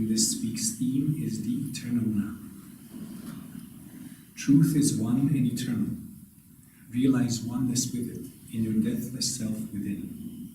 and this week's theme is the eternal now. Truth is one and eternal. Realize oneness with it in your deathless self within.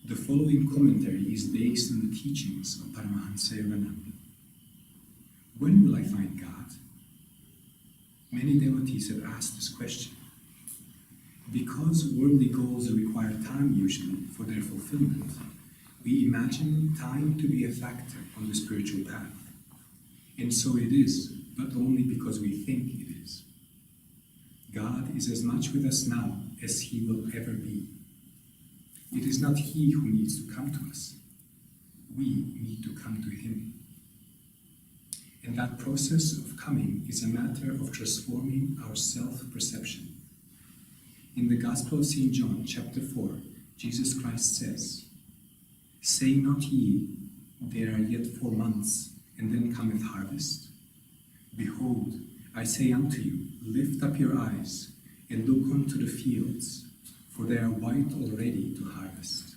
The following commentary is based on the teachings of Paramahansa Yogananda. When will I find God? Many devotees have asked this question. Because worldly goals require time usually for their fulfillment, we imagine time to be a factor on the spiritual path. And so it is, but only because we think it is. God is as much with us now as He will ever be. It is not He who needs to come to us. We need to come to Him. And that process of coming is a matter of transforming our self-perception. In the Gospel of St. John, chapter 4, Jesus Christ says, "Say not ye, there are yet 4 months, and then cometh harvest? Behold, I say unto you, lift up your eyes, and look unto the fields, for they are white already to harvest."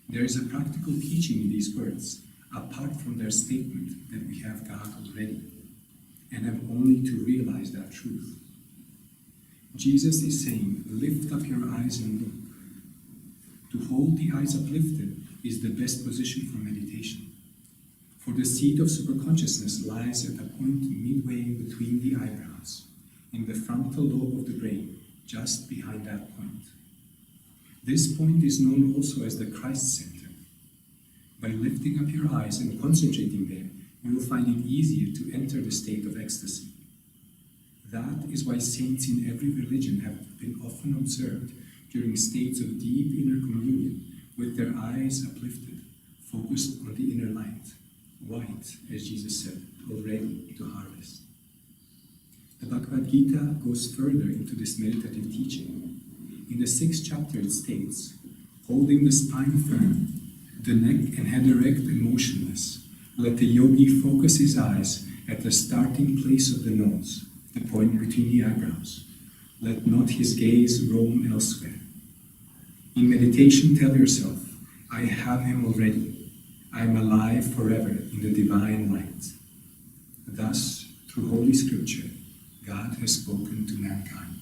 There is a practical teaching in these words, apart from their statement that we have God already, and have only to realize that truth. Jesus is saying, lift up your eyes and look. To hold the eyes uplifted is the best position for meditation. For the seat of superconsciousness lies at a point midway between the eyebrows, in the frontal lobe of the brain, just behind that point. This point is known also as the Christ center. By lifting up your eyes and concentrating there, you will find it easier to enter the state of ecstasy. That is why saints in every religion have been often observed during states of deep inner communion with their eyes uplifted, focused on the inner light, white, as Jesus said, already to harvest. The Bhagavad Gita goes further into this meditative teaching. In the 6th chapter it states, holding the spine firm, the neck and head erect and motionless, let the yogi focus his eyes at the starting place of the nose, the point between the eyebrows. Let not his gaze roam elsewhere. In meditation, tell yourself, I have Him already. I am alive forever in the divine light. Thus, through Holy Scripture, God has spoken to mankind.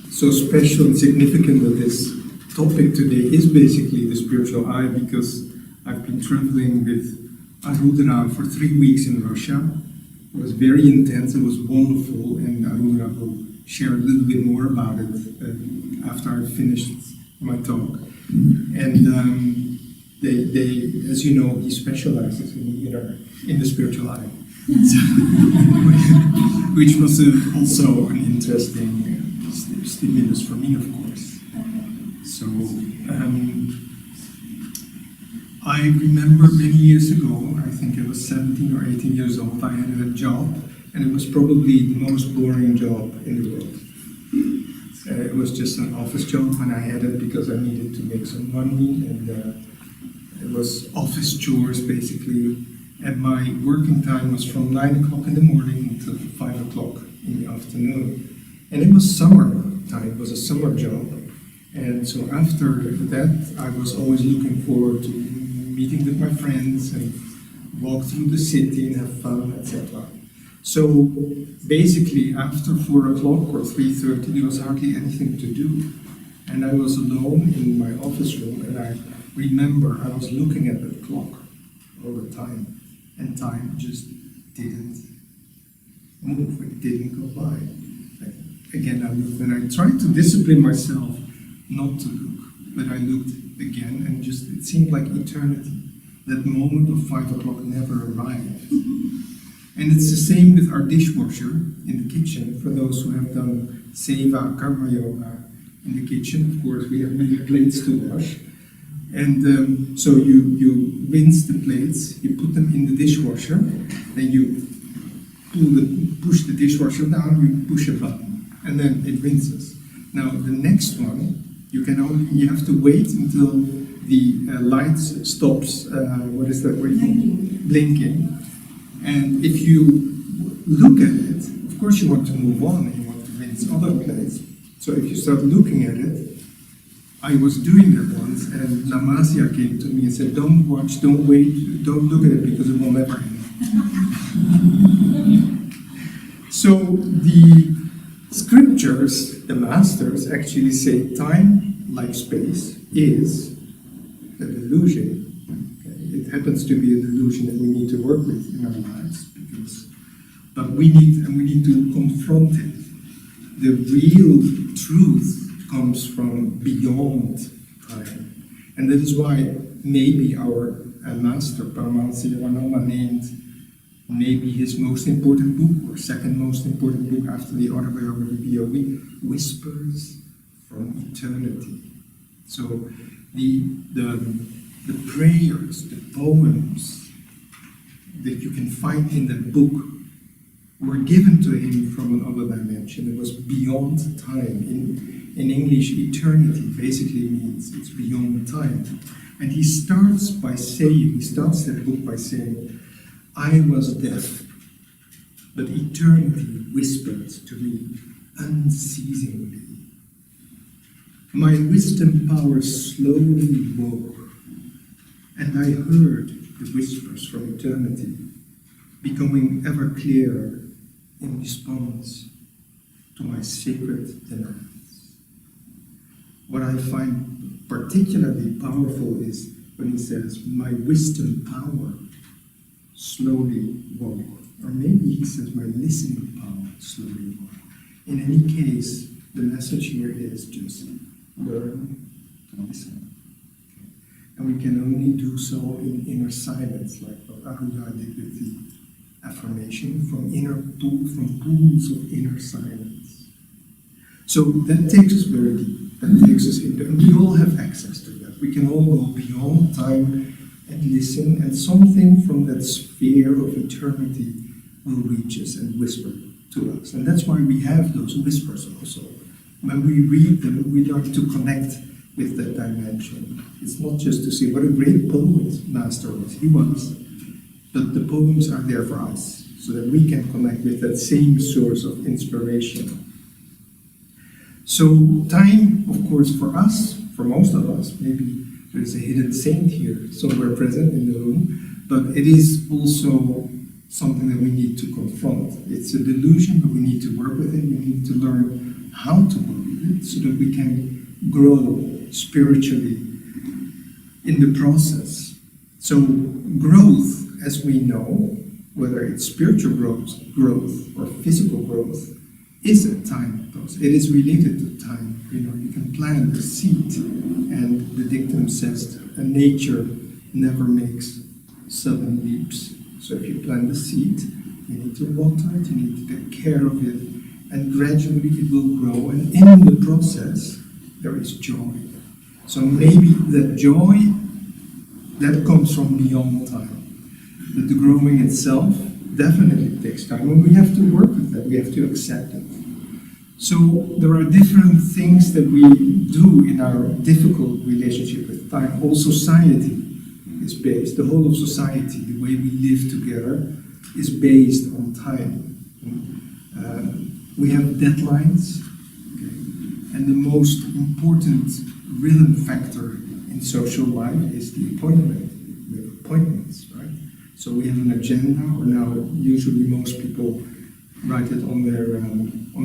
So special and significant that this topic today is basically the spiritual eye, because I've been traveling with ARUDRA for 3 weeks in Russia. It was very intense, it was wonderful, and ARUDRA will share a little bit more about it after I've finished my talk. And they, as you know, he specializes in the spiritual eye, which was also an interesting stimulus for me, of course. So I remember many years ago, I think I was 17 or 18 years old, I had a job, and it was probably the most boring job in the world. It was just an office job, and I had it because I needed to make some money, and it was office chores basically, and my working time was from 9 o'clock in the morning until 5 o'clock in the afternoon. And it was summer time, it was a summer job. And so after that, I was always looking forward to meeting with my friends and walk through the city and have fun, etc. So basically, after 4 o'clock or 3:30, there was hardly anything to do. And I was alone in my office room, and I remember I was looking at the clock all the time, and time just didn't move, it didn't go by. Again, I looked, and I tried to discipline myself not to look, but I looked again, and just it seemed like eternity. That moment of 5 o'clock never arrived. And it's the same with our dishwasher in the kitchen. For those who have done Seva, Karma Yoga in the kitchen, of course, we have many plates to wash. And so you rinse the plates, you put them in the dishwasher, then you push the dishwasher down, you push a button, and then it rinses. Now the next one You have to wait until the light stops, what is that word? Blinking. And if you look at it, of course you want to move on and you want to rinse other plates. So if you start looking at it, I was doing that once, and Namasia came to me and said, don't watch, don't wait, don't look at it because it will never end. So the scriptures, the masters, actually say time, like space, is a delusion. Okay? It happens to be a delusion that we need to work with in our lives, but we need to confront it. The real truth comes from beyond time, and that is why maybe our master Paramahansa Yogananda named maybe his most important book, or second most important book after the Autobiography of a Yogi, Whispers from Eternity. So the prayers, the poems that you can find in that book were given to him from another dimension. It was beyond time. In English, eternity basically means it's beyond time. And he starts that book by saying, I was deaf, but eternity whispered to me unceasingly. My wisdom power slowly woke, and I heard the whispers from eternity, becoming ever clearer in response to my sacred demands. What I find particularly powerful is when he says, my wisdom power slowly woke. Or maybe he says, my listening power slowly woke. In any case, the message here is just learn to listen. Okay. And we can only do so in inner silence, like what ARUDRA did with the affirmation, from pools of inner silence. So that takes us very deep. That takes us into, and we all have access to that. We can all go beyond time and listen, and something from that sphere of eternity will reach us and whisper to us. And that's why we have those whispers also. When we read them, we learn to connect with that dimension. It's not just to say what a great poet master was. He was. But the poems are there for us, so that we can connect with that same source of inspiration. So time, of course, for us, for most of us, maybe there's a hidden saint here somewhere present in the room, but it is also something that we need to confront. It's a delusion, but we need to work with it. We need to learn how to work with it so that we can grow spiritually in the process. So growth, as we know, whether it's spiritual growth or physical growth, is a time process. It is related to time. You can plant a seed, and the dictum says nature never makes sudden leaps. So if you plant a seed, you need to water it, you need to take care of it, and gradually it will grow, and in the process there is joy. So maybe that joy, that comes from beyond time. But the growing itself definitely takes time, and we have to work with that, we have to accept it. So there are different things that we do in our difficult relationship with time. Whole society is based, the whole of society, the way we live together, is based on time. We have deadlines, okay? And the most important rhythm factor in social life is the appointment. We have appointments, right? So we have an agenda, or now usually most people write it on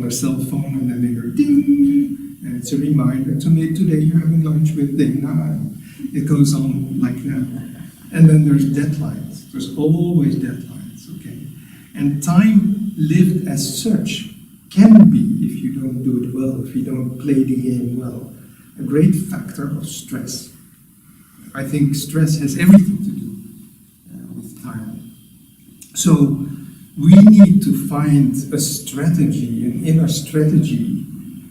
their cell phone, and then they hear ding, and it's a reminder to me, today you're having lunch with Dana. It goes on like that. And then there's deadlines. There's always deadlines, okay? And time lived as such can be, if you don't do it well, if you don't play the game well, a great factor of stress. I think stress has everything to do with time. So we need to find a strategy, an inner strategy,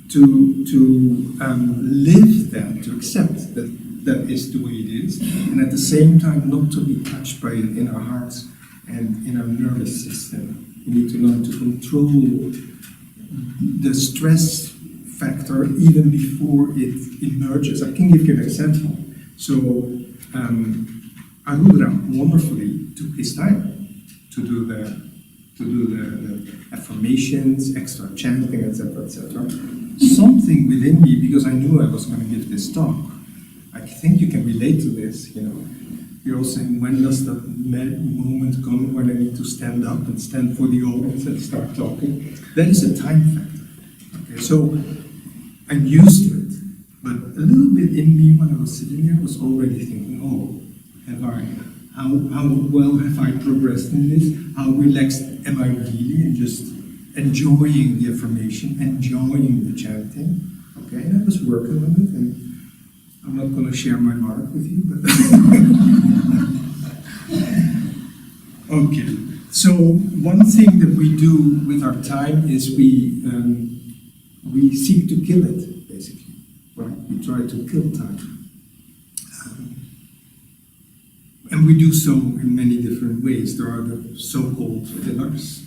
to live that, to accept that that is the way it is, and at the same time not to be touched by it in our hearts and in our nervous system. We need to learn to control the stress factor even before it emerges. I can give you an example. So ARUDRA wonderfully took his time to do the affirmations, extra chanting, etc., etc. Something within me, because I knew I was going to give this talk, I think you can relate to this, you know. You're all saying, when does that moment come when I need to stand up and stand for the audience and start talking? That is a time factor. Okay, so I'm used to it, but a little bit in me when I was sitting there was already thinking, oh, how well have I progressed in this? How relaxed am I really in just enjoying the affirmation, enjoying the chanting? Okay, and I was working on it, and I'm not going to share my mark with you, but okay. So one thing that we do with our time is we seek to kill it, basically. Right? We try to kill time. And we do so in many different ways. There are the so-called fillers,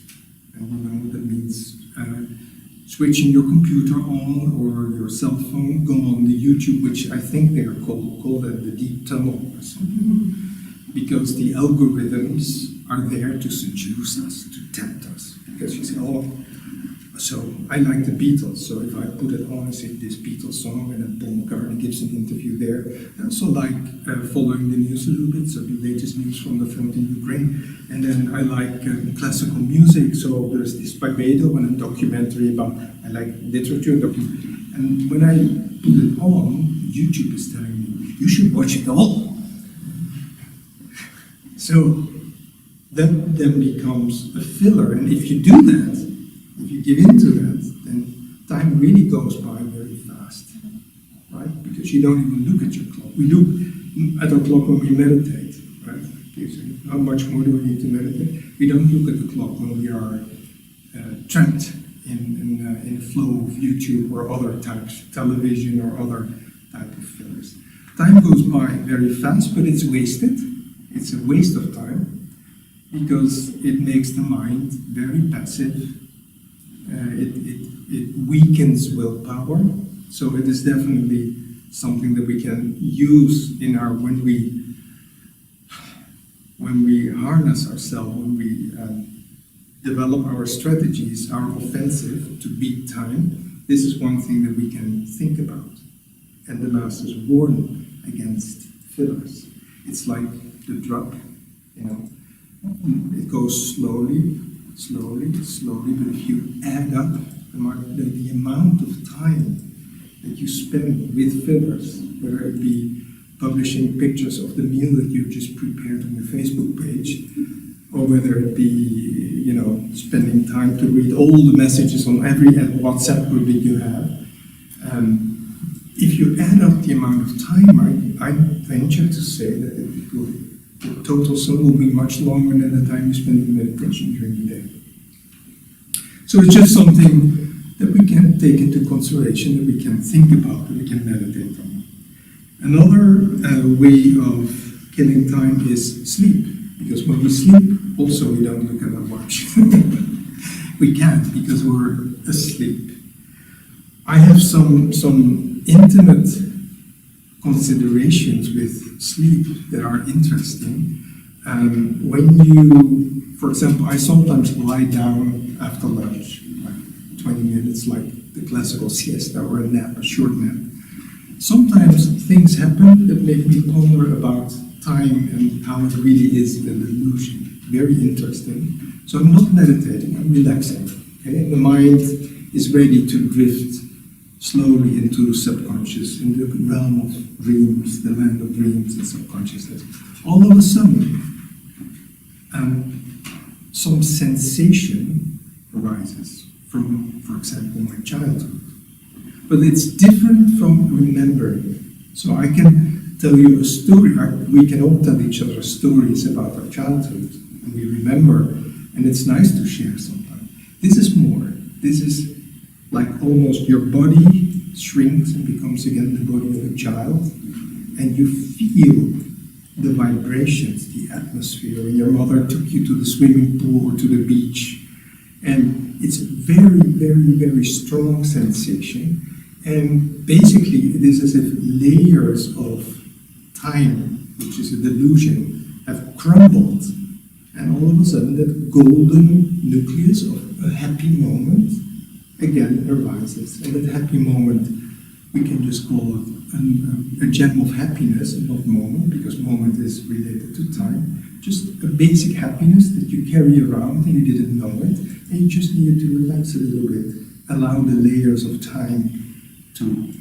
and you know that means switching your computer on or your cell phone, go on the YouTube, which I think they are called the deep tunnel or something, because the algorithms are there to seduce us, to tempt us. Because you say, oh, so I like the Beatles, so if I put it on, I see this Beatles song, and then Paul McCartney gives an interview there. I also like following the news a little bit, so the latest news from the front in Ukraine. And then I like classical music, so there's this Barbados and a documentary about, I like literature. And when I put it on, YouTube is telling me, you should watch it all. So that then becomes a filler, and if you do that, if you give into that, then time really goes by very fast, right? Because you don't even look at your clock. We look at our clock when we meditate, right? How much more do we need to meditate? We don't look at the clock when we are trapped in a flow of YouTube or other types, television or other type of fillers. Time goes by very fast, but it's wasted. It's a waste of time because it makes the mind very passive. It weakens willpower, so it is definitely something that we can use in our when we harness ourselves, when we develop our strategies, our offensive to beat time. This is one thing that we can think about, and the masters warn against fillers. It's like the drug, you know, it goes slowly, but if you add up the amount of time that you spend with fillers, whether it be publishing pictures of the meal that you just prepared on your Facebook page, or whether it be, you know, spending time to read all the messages on every WhatsApp group that you have, if you add up the amount of time, I venture to say that the total sum will be much longer than the time you spend in meditation during the day. So it's just something that we can take into consideration, that we can think about, that we can meditate on. Another way of killing time is sleep, because when we sleep, also we don't look at our watch. We can't, because we're asleep. I have some intimate considerations with sleep that are interesting. When you, for example, I sometimes lie down after lunch, like 20 minutes, like the classical siesta or a nap, a short nap. Sometimes things happen that make me ponder about time and how it really is an illusion. Very interesting. So I'm not meditating, I'm relaxing. Okay? The mind is ready to drift slowly into subconscious, in the realm of dreams, the land of dreams and subconsciousness. All of a sudden, some sensation arises from, for example, my childhood. But it's different from remembering. So I can tell you a story, we can all tell each other stories about our childhood, and we remember, and it's nice to share sometimes. This is more. This is like almost your body shrinks and becomes again the body of a child, and you feel the vibrations, the atmosphere, when your mother took you to the swimming pool or to the beach. And it's a very, very, very strong sensation. And basically, it is as if layers of time, which is a delusion, have crumbled. And all of a sudden, that golden nucleus of a happy moment again arises. And that happy moment, we can just call it a gem of happiness, and not moment, because moment is related to time. Just a basic happiness that you carry around and you didn't know it, and you just needed to relax a little bit, allow the layers of time to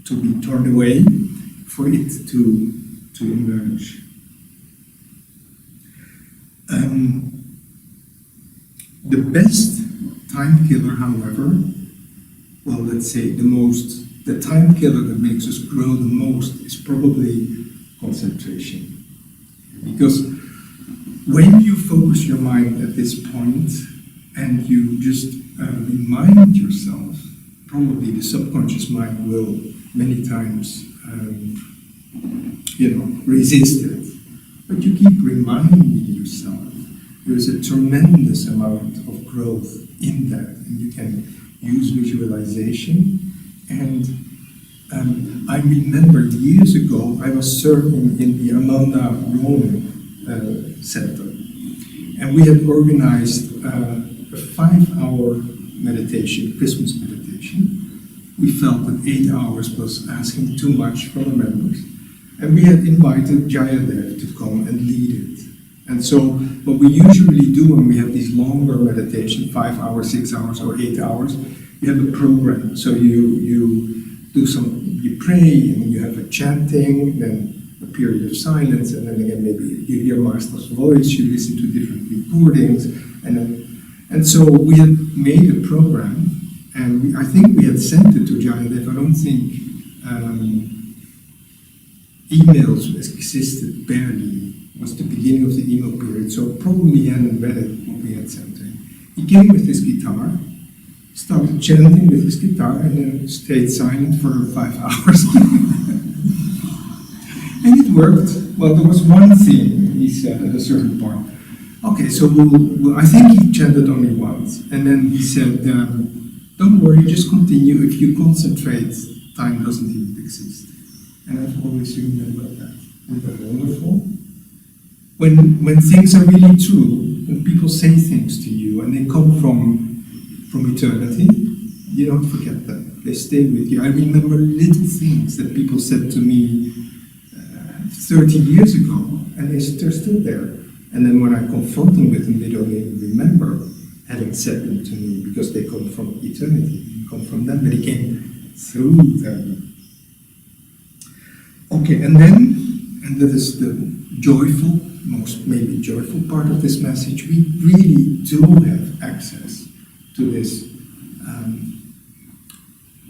be torn away for it to emerge. The best time killer, however, well, let's say the time killer that makes us grow the most is probably concentration. Because when you focus your mind at this point and you just remind yourself, probably the subconscious mind will many times, resist it. But you keep reminding yourself. There's a tremendous amount of growth in that, and you can use visualization. And I remember years ago, I was serving in the Amanda Rome Center, and we had organized a 5-hour meditation, Christmas meditation. We felt that 8 hours was asking too much from the members, and we had invited Jayadev to come and lead it. And so what we usually do when we have these longer meditation, 5 hours, 6 hours, or 8 hours, you have a program. So you pray, and you have a chanting, then a period of silence, and then again maybe you hear Master's voice, you listen to different recordings, and so we had made a program, and I think we had sent it to Jayadev. I don't think emails existed barely. It was the beginning of the email period, so probably he hadn't read it what we had sent to him. He came with his guitar, started chanting with his guitar, and then stayed silent for 5 hours. And it worked. Well, there was one thing he said at a certain point. Okay, so I think he chanted only once, and then he said, don't worry, just continue. If you concentrate, time doesn't even exist. And I've always remembered that. Isn't that wonderful? When things are really true, when people say things to you and they come from eternity, you don't forget them. They stay with you. I remember little things that people said to me 30 years ago, and they're still there. And then when I confront them with them, they don't even remember having said them to me, because they come from eternity, they come from them, but it came through them. Okay, and that is the joyful, most maybe joyful part of this message. We really do have access to this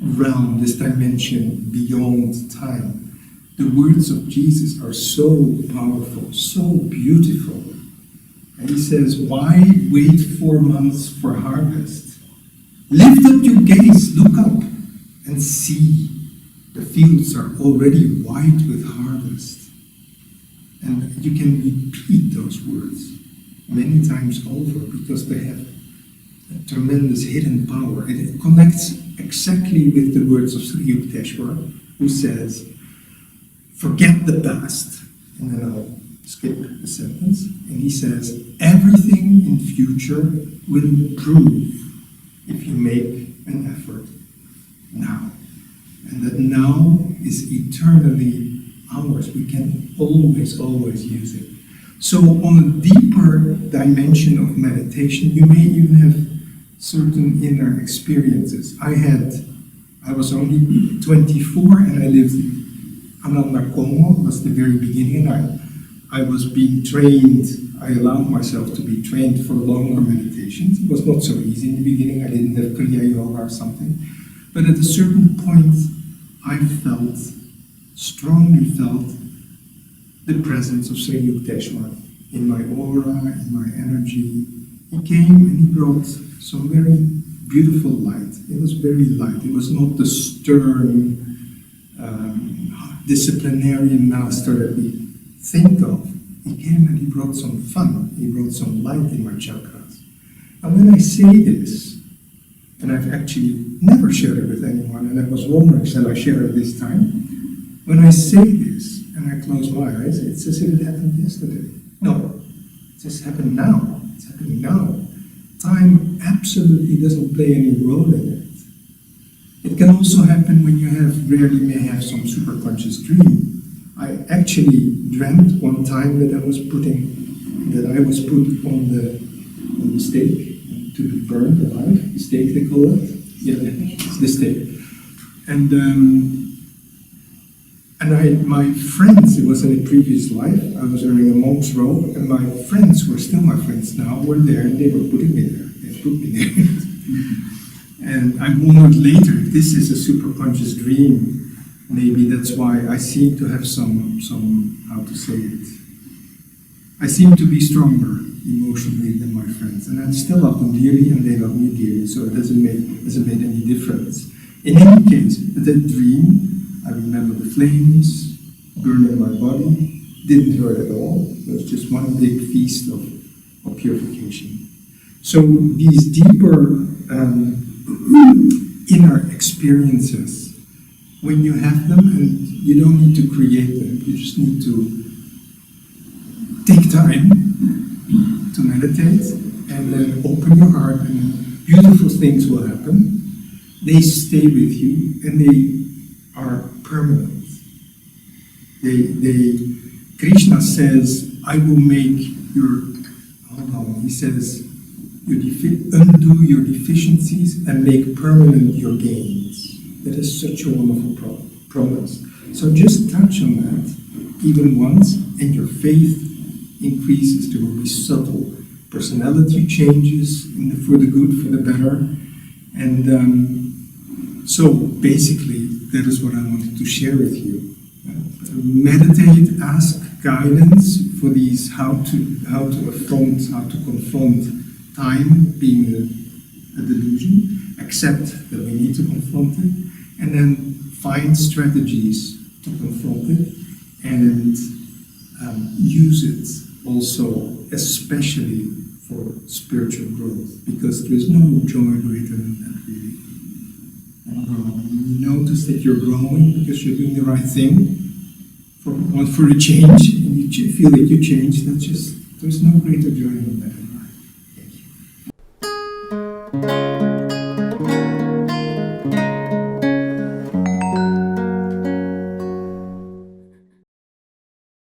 realm, this dimension beyond time. The words of Jesus are so powerful, so beautiful. And he says, why wait 4 months for harvest? Lift up your gaze, look up, and see. The fields are already white with harvest. And you can repeat those words many times over, because they have a tremendous hidden power. And it connects exactly with the words of Sri Yukteswar, who says, forget the past. And then I'll skip the sentence. And he says, everything in future will improve if you make an effort now. And that now is eternally ours. We can always, always use it. So on a deeper dimension of meditation, you may even have certain inner experiences. I was only 24, and I lived in Ananda Kongo. It was the very beginning. I was being trained. I allowed myself to be trained for longer meditations. It was not so easy in the beginning. I didn't have Kriya Yoga or something. But at a certain point, I strongly felt the presence of Sri Yukteswar in my aura, in my energy. He came and he brought some very beautiful light. It was very light. It was not the stern disciplinarian master that we think of. He came and he brought some fun. He brought some light in my chakras. And when I say this, and I've actually never shared it with anyone, and I was wondering, shall I share it this time? When I say this, and I close my eyes, it's as if it happened yesterday. No, it just happened now. It's happening now. Time absolutely doesn't play any role in it. It can also happen when you may have some superconscious dream. I actually dreamt one time that I was put on the stake to be burned alive. The stake, they call it. Yeah, the stake. And my friends, it was in a previous life, I was wearing a monk's robe, and my friends, who are still my friends now, were there, and they were putting me there. They put me there. And I wondered later, if this is a superconscious dream, maybe that's why I seem to have some, how to say it, I seem to be stronger emotionally than my friends, and I still love them dearly, and they love me dearly, so it doesn't make any difference. In any case, that dream, I remember the flames burning my body, didn't hurt at all. It was just one big feast of purification. So these deeper inner experiences, when you have them, and you don't need to create them, you just need to take time to meditate, and then open your heart, and beautiful things will happen. They stay with you, and they are permanent. Krishna says, I will make he says, undo your deficiencies and make permanent your gains. That is such a wonderful promise. So just touch on that, even once, and your faith increases. There will be subtle personality changes for the good, for the better. And so basically, that is what I wanted to share with you. Meditate, ask guidance for these, how to confront time being a delusion, accept that we need to confront it, and then find strategies to confront it, and use it also, especially for spiritual growth, because there is no joy greater than that, really. And you notice that you're growing because you're doing the right thing for a change, and you feel that you change. There's no greater joy than that.